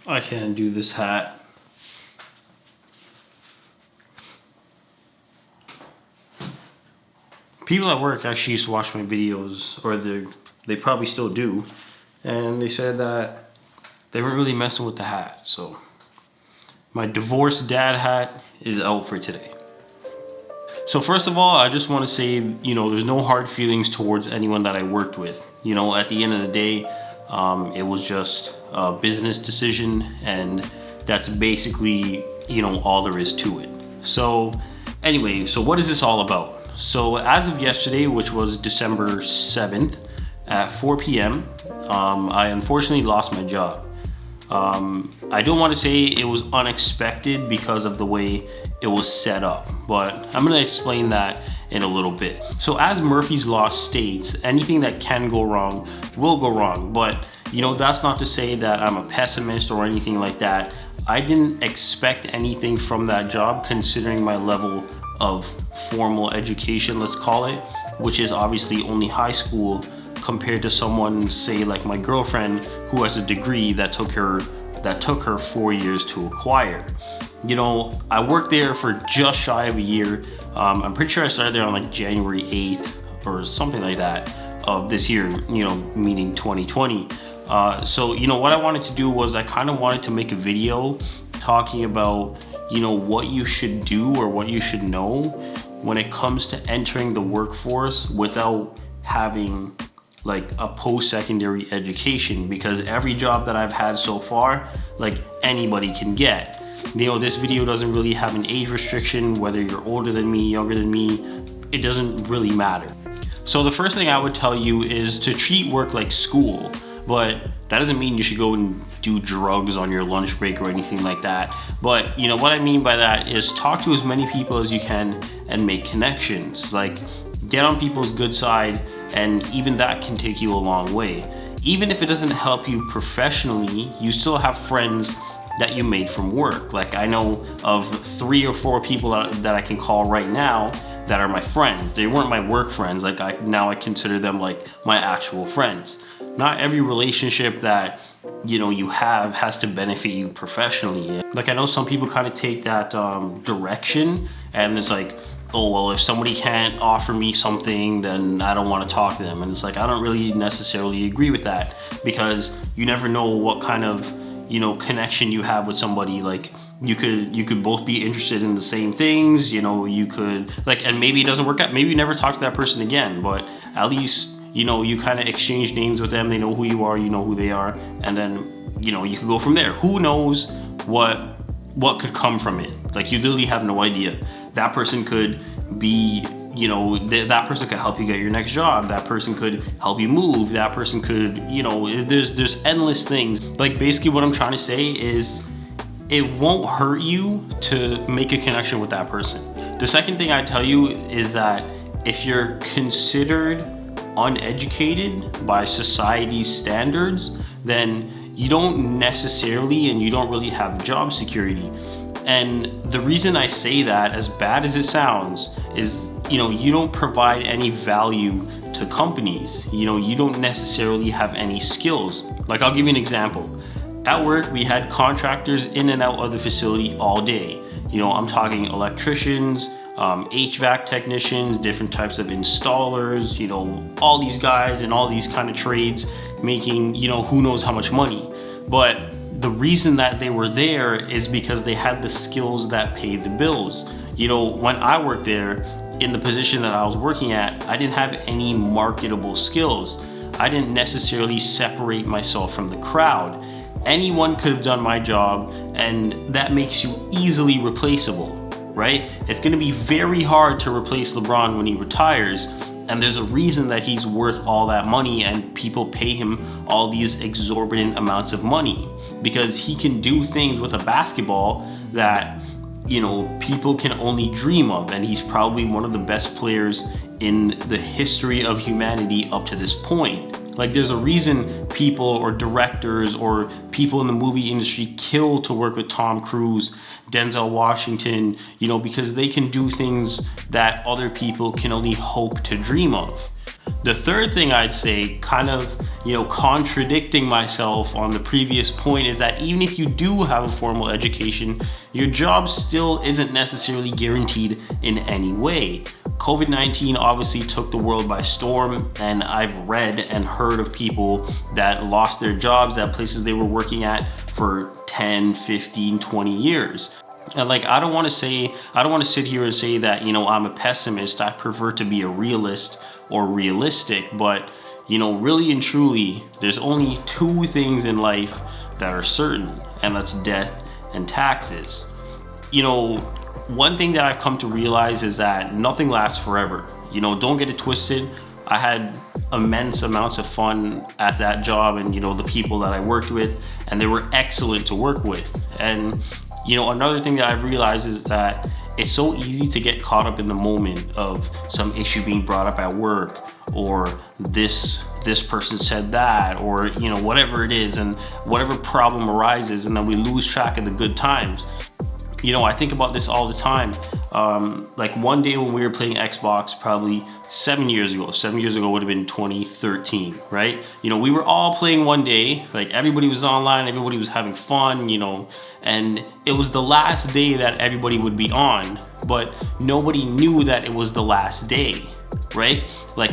I can't do this hat. People at work actually used to watch my videos, or they probably still do, and they said that they weren't really messing with the hat. So my divorced dad hat is out for today. So first of all, I just want to say, there's no hard feelings towards anyone that I worked with. At the end of the day, it was just a business decision, and that's basically, all there is to it. So anyway, so what is this all about? So as of yesterday, which was December 7th at 4 p.m., I unfortunately lost my job. I don't want to say it was unexpected because of the way it was set up, but I'm going to explain that in a little bit. So as Murphy's Law states, anything that can go wrong will go wrong, but that's not to say that I'm a pessimist or anything like that. I didn't expect anything from that job considering my level of formal education, let's call it, which is obviously only high school compared to someone, say like my girlfriend, who has a degree that took her 4 years to acquire. I worked there for just shy of a year. I'm pretty sure I started there on like January 8th or something like that of this year, meaning 2020. So what I wanted to do was I kind of wanted to make a video talking about what you should do or what you should know when it comes to entering the workforce without having like a post-secondary education, because every job that I've had so far, like anybody can get. This video doesn't really have an age restriction, whether you're older than me, younger than me, it doesn't really matter. So the first thing I would tell you is to treat work like school, but that doesn't mean you should go and do drugs on your lunch break or anything like that. But what I mean by that is talk to as many people as you can and make connections. Like get on people's good side, and even that can take you a long way. Even if it doesn't help you professionally, you still have friends that you made from work. Like I know of 3 or 4 people that I can call right now that are my friends. They weren't my work friends. Like I consider them like my actual friends. Not every relationship that you have has to benefit you professionally. Like I know some people kind of take that direction, and it's like, oh well, if somebody can't offer me something, then I don't want to talk to them. And it's like, I don't really necessarily agree with that, because you never know what kind of connection you have with somebody. Like you could both be interested in the same things, you could like, and maybe it doesn't work out, maybe you never talk to that person again, but at least you kind of exchange names with them, they know who you are, you know who they are, and then you could go from there. Who knows what could come from it? Like you literally have no idea. That person could be, that person could help you get your next job. That person could help you move. That person could, there's endless things. Like basically what I'm trying to say is it won't hurt you to make a connection with that person. The second thing I tell you is that if you're considered uneducated by society's standards, then you don't necessarily, and you don't really have job security. And the reason I say that, as bad as it sounds, is you don't provide any value to companies. You don't necessarily have any skills. Like I'll give you an example. At work, we had contractors in and out of the facility all day. I'm talking electricians, HVAC technicians, different types of installers, all these guys and all these kind of trades making, who knows how much money. But the reason that they were there is because they had the skills that paid the bills. When I worked there, in the position that I was working at, I didn't have any marketable skills. I didn't necessarily separate myself from the crowd. Anyone could have done my job, and that makes you easily replaceable, right? It's gonna be very hard to replace LeBron when he retires, and there's a reason that he's worth all that money and people pay him all these exorbitant amounts of money, because he can do things with a basketball that people can only dream of, and he's probably one of the best players in the history of humanity up to this point. Like there's a reason people or directors or people in the movie industry kill to work with Tom Cruise, Denzel Washington, because they can do things that other people can only hope to dream of. The third thing I'd say, kind of, contradicting myself on the previous point, is that even if you do have a formal education, your job still isn't necessarily guaranteed in any way. COVID-19 obviously took the world by storm, and I've read and heard of people that lost their jobs at places they were working at for 10, 15, 20 years. And I don't want to sit here and say that, I'm a pessimist. I prefer to be a realist or realistic, but, really and truly, there's only two things in life that are certain, and that's death and taxes. One thing that I've come to realize is that nothing lasts forever. Don't get it twisted. I had immense amounts of fun at that job, and the people that I worked with, and they were excellent to work with. And another thing that I've realized is that it's so easy to get caught up in the moment of some issue being brought up at work, or this person said that, or whatever it is, and whatever problem arises, and then we lose track of the good times. I think about this all the time. One day when we were playing Xbox, probably 7 years ago would have been 2013, right? We were all playing one day, everybody was online, everybody was having fun, and it was the last day that everybody would be on, but nobody knew that it was the last day, right?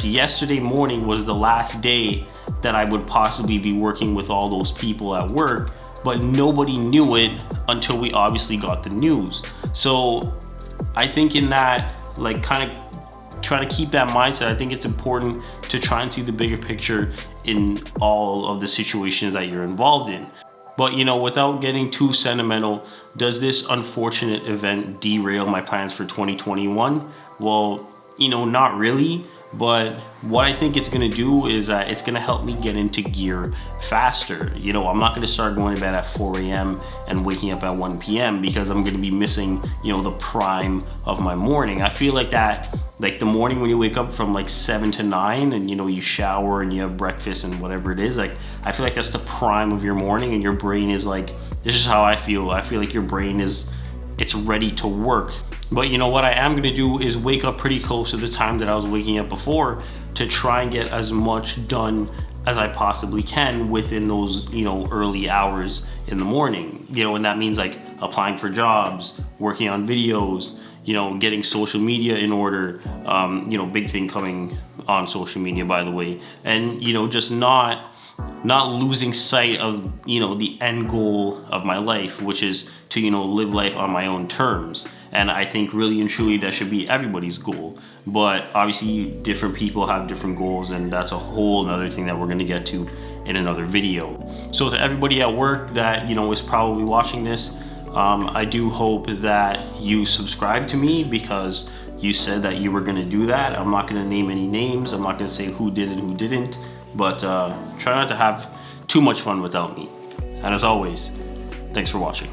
Yesterday morning was the last day that I would possibly be working with all those people at work, but nobody knew it until we obviously got the news. So I think in that, kind of trying to keep that mindset, I think it's important to try and see the bigger picture in all of the situations that you're involved in. But without getting too sentimental, does this unfortunate event derail my plans for 2021? Well, not really. But what I think it's gonna do is it's gonna help me get into gear faster. I'm not gonna start going to bed at 4 a.m. and waking up at 1 p.m. because I'm gonna be missing, the prime of my morning. I feel like that, the morning when you wake up from 7 to 9 and you shower and you have breakfast and whatever it is, I feel like that's the prime of your morning, and your brain is this is how I feel. I feel like your brain it's ready to work. But what I am going to do is wake up pretty close to the time that I was waking up before, to try and get as much done as I possibly can within those, early hours in the morning. And that means applying for jobs, working on videos, getting social media in order, big thing coming on social media, by the way. And, just not losing sight of, the end goal of my life, which is to, live life on my own terms. And I think really and truly that should be everybody's goal. But obviously different people have different goals, and that's a whole nother thing that we're gonna get to in another video. So to everybody at work that, is probably watching this, I do hope that you subscribe to me, because you said that you were gonna do that. I'm not gonna name any names. I'm not gonna say who did and who didn't, but try not to have too much fun without me. And as always, thanks for watching.